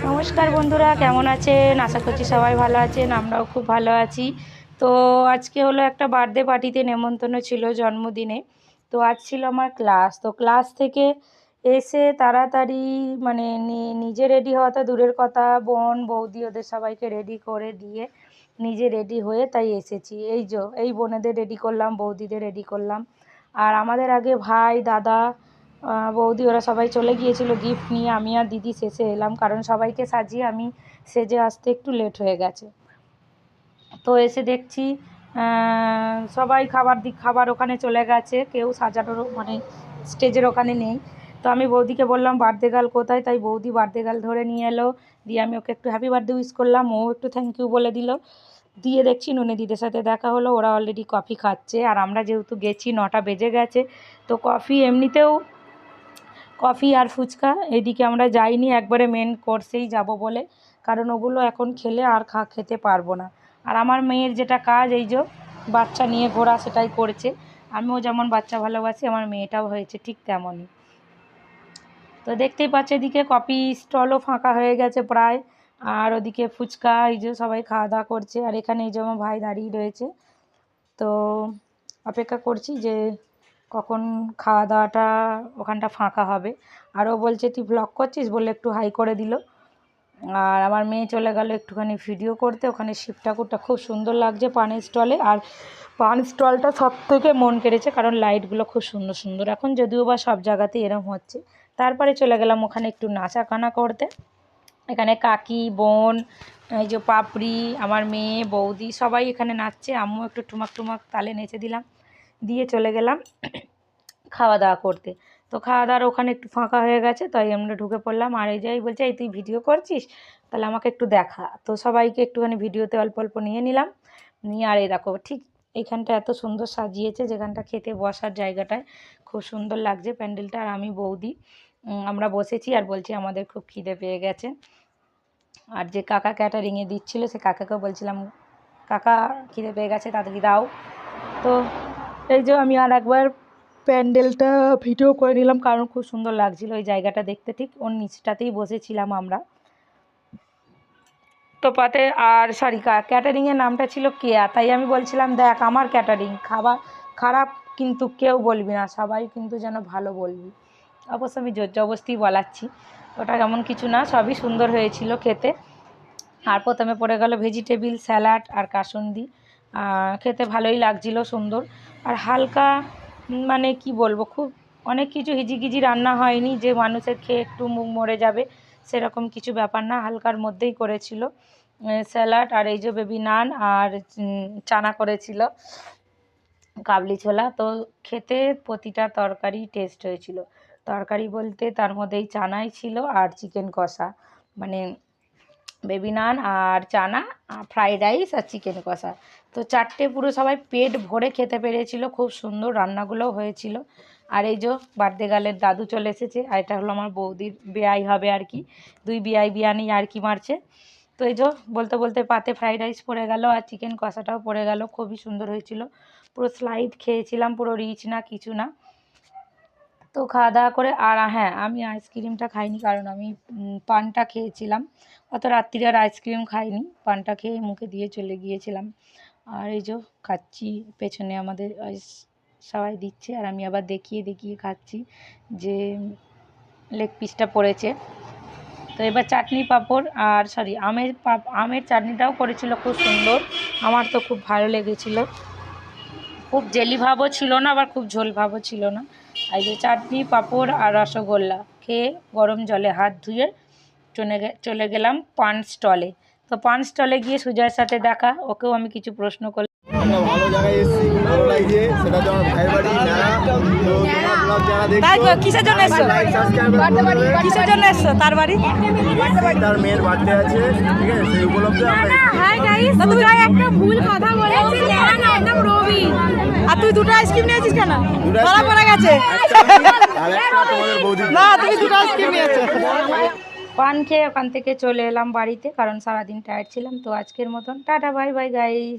নমস্কার বন্ধুরা, কেমন আছেন? আশা করছি সবাই ভালো আছেন, আমরাও খুব ভালো আছি। তো আজকে হলো একটা বার্থডে পার্টিতে নেমন্তন্ন ছিল, জন্মদিনে। তো আজ ছিল আমার ক্লাস। তো ক্লাস থেকে এসে তাড়াতাড়ি মানে নিজে রেডি হওয়া তো দূরের কথা, বোন বৌদি ওদের সবাইকে রেডি করে দিয়ে নিজে রেডি হয়ে তাই এসেছি। এই বোনেদের রেডি করলাম, বৌদিদের রেডি করলাম। আর আমাদের আগে ভাই, দাদা, বৌদি ওরা সবাই চলে গিয়েছিল গিফট নিয়ে। আমি আর দিদি শেষে এলাম, কারণ সবাইকে সাজিয়ে আমি সেজে আসতে একটু লেট হয়ে গেছে। তো এসে দেখছি সবাই খাবার ওখানে চলে গেছে, কেউ সাজানোর মানে স্টেজের ওখানে নেই। তো আমি বৌদিকে বললাম বার্থডে গার্ল কোথায়, তাই বৌদি বার্থডে গার্ল ধরে নিয়ে এলো। দিয়ে আমি ওকে একটু হ্যাপি বার্থডে উইশ করলাম, ও একটু থ্যাংক ইউ বলে দিল। দিয়ে দেখছি ননিদিদের সাথে দেখা হলো, ওরা অলরেডি কফি খাচ্ছে। আর আমরা যেহেতু গেছি 9টা বেজে গেছে, তো কফি এমনিতেও কফি আর ফুচকা এদিকে আমরা যাইনি, একবারে মেন কোর্সেই যাব বলে, কারণ ওগুলো এখন খেলে আর খেতে পারবো না। আর আমার মেয়ের যেটা কাজ, এই যে বাচ্চা নিয়ে ঘোরা, সেটাই করছে। আমিও যেমন বাচ্চা ভালোবাসি, আমার মেয়েটাও হয়েছে ঠিক তেমনই। তো দেখতেই পাচ্ছি এদিকে কফি স্টলও ফাঁকা হয়ে গেছে প্রায়। আর ওদিকে ফুচকা, এই যে সবাই খাওয়া দাওয়া করছে। আর এখানে এই যে আমার ভাই দাঁড়িয়ে রয়েছে। তো অপেক্ষা করছি যে কখন খাওয়া দাওয়াটা ওখানটা ফাঁকা হবে। আরও বলছে তুই ব্লগ করছিস বলে একটু হাই করে দিল। আর আমার মেয়ে চলে গেল একটুখানি ভিডিও করতে। ওখানে শিব ঠাকুরটা খুব সুন্দর লাগছে পানের স্টলে। আর পান স্টলটা সব থেকে মন কেড়েছে, কারণ লাইটগুলো খুব সুন্দর সুন্দর। এখন যদিও বা সব জায়গাতেই এরম হচ্ছে। তারপরে চলে গেলাম ওখানে একটু নাচাকানা করতে। এখানে কাকি, বোন, এই যে পাপড়ি, আমার মেয়ে, বৌদি সবাই এখানে নাচছে। আম্মু একটু ঠুমাক ঠুমাক তালে নেচে দিলাম, দিয়ে চলে গেলাম খাওয়া দাওয়া করতে। তো খাওয়া দাওয়ার ওখানে একটু ফাঁকা হয়ে গেছে, তাই আমরা ঢুকে পড়লাম। আর এই যে বলছে এই তুই ভিডিও করছিস, তাহলে আমাকে একটু দেখা। তো সবাইকে একটুখানি ভিডিওতে অল্প অল্প নিয়ে নিলাম। নিয়ে আর এই দেখো ঠিক এইখানটা এত সুন্দর সাজিয়েছে, যেখানটা খেতে বসার জায়গাটায় খুব সুন্দর লাগছে প্যান্ডেলটা। আর আমি বৌদি আমরা বসেছি আর বলছি আমাদের খুব খিদে পেয়ে গেছে। আর যে কাকা ক্যাটারিংয়ে দিচ্ছিলো, সে কাকাকেও বলছিলাম কাকা খিদে পেয়ে গেছে, তাড়াতাড়ি দাও। তো এই যে আমি আর একবার প্যান্ডেলটা ভিডিও করে নিলাম, কারণ খুব সুন্দর লাগছিল ওই জায়গাটা দেখতে। ঠিক ওর নিচটাতেই বসেছিলাম আমরা। তো পাতে আর সরি ক্যাটারিংয়ের নামটা ছিল কেয়া, তাই আমি বলছিলাম দেখ আমার ক্যাটারিং খাবার খারাপ কিন্তু কেউ বলবি না, সবাই কিন্তু যেন ভালো বলবি। অবশ্য আমি জোর জবরদস্তি বলাচ্ছি, ওটা এমন কিছু না, সবই সুন্দর হয়েছিল খেতে। আর প্রথমে পড়ে গেল ভেজিটেবিল স্যালাড আর কাসুন্দি। খেতে ভালোই লাগছিল, সুন্দর। আর হালকা মানে কি বলবো, খুব অনেক কিছু হিজিগিজি রান্না হয়নি যে মানুষের খেয়ে একটু মুখ মরে যাবে, সেরকম কিছু ব্যাপার না, হালকার মধ্যেই করেছিল। স্যালাড আর এই যে বেবি নান আর চানা করেছিল, কাবলি ছোলা। তো খেতে প্রতিটা তরকারি টেস্ট হয়েছিল। তরকারি বলতে তার মধ্যেই চানাই ছিল আর চিকেন কষা, মানে বেবি নান আর চানা, ফ্রাইড রাইস আর চিকেন কষা। তো চারটে পুরো সবাই পেট ভরে খেতে পেরেছিল, খুব সুন্দর রান্নাগুলোও হয়েছিল। আর এই যে বার্থডে গার্লের দাদু চলে এসেছে, আর এটা হলো আমার বৌদির বিয়াই হবে আর কি, দুই বিয়াই বিয়ানি আর কি মারছে। তো এই যে বলতে বলতে পাতে ফ্রাইড রাইস পড়ে গেল আর চিকেন কষাটাও পড়ে গেল, খুবই সুন্দর হয়েছিল। পুরো স্লাইড খেয়েছিলাম, পুরো রিচ না কিছু না। তো খাওয়া দাওয়া করে, আর হ্যাঁ আমি আইসক্রিমটা খাইনি, কারণ আমি পানটা খেয়েছিলাম। অত রাত্রিরে আর আইসক্রিম খাইনি, পানটা খেয়ে মুখে দিয়ে চলে গিয়েছিলাম। আর এই যে খাচ্ছি, পেছনে আমাদের সবাই দিচ্ছে আর আমি আবার দেখিয়ে দেখিয়ে খাচ্ছি যে লেগ পিসটা পড়েছে। তো এবার চাটনি পাঁপড় আর সরি আমের চাটনিটাও করেছিল, খুব সুন্দর, আমার তো খুব ভালো লেগেছিলো। খুব জেলি ভাবও ছিল না, আবার খুব ঝোল ভাবও ছিল না। এই যে চাটনি, পাঁপড় আর রসগোল্লা খেয়ে গরম জলে হাত ধুয়ে চলে গেলাম পান স্টলে। তো পান স্টলে গিয়ে সুজয়ের সাথে দেখা, ওকেও আমি কিছু প্রশ্ন করলাম। একটা ভালো জায়গায় এসেছি, খুব ভালো লাগছে। সেটা তো আমার ভাইয়ের বাড়ি না। তো তোমার ব্লগ যারা দেখছো, কিসের জন্য এসছো? লাইক সাবস্ক্রাইব করে দেবে। কিসের জন্য এসছো? তার বাড়ি তার মেয়ের বার্থডে আছে, ঠিক আছে, সেই উপলক্ষে আমরা হাই গাইস, তুমি একটা ভুল কথা বলেছিস। আমার নাম রবি। আর তুই দুটো আইসক্রিম নিয়েছিস কেন? ধরা পড়ে গেছে। আর একটা তোমাদের বৌদি। না, তুমি দুটো আইসক্রিম নিয়েছো। পান খেয়ে ওখান থেকে চলে এলাম বাড়িতে, কারণ সারাদিন টায়ার্ড ছিলাম। তো আজকের মতন টাটা, বাই বাই গাইস।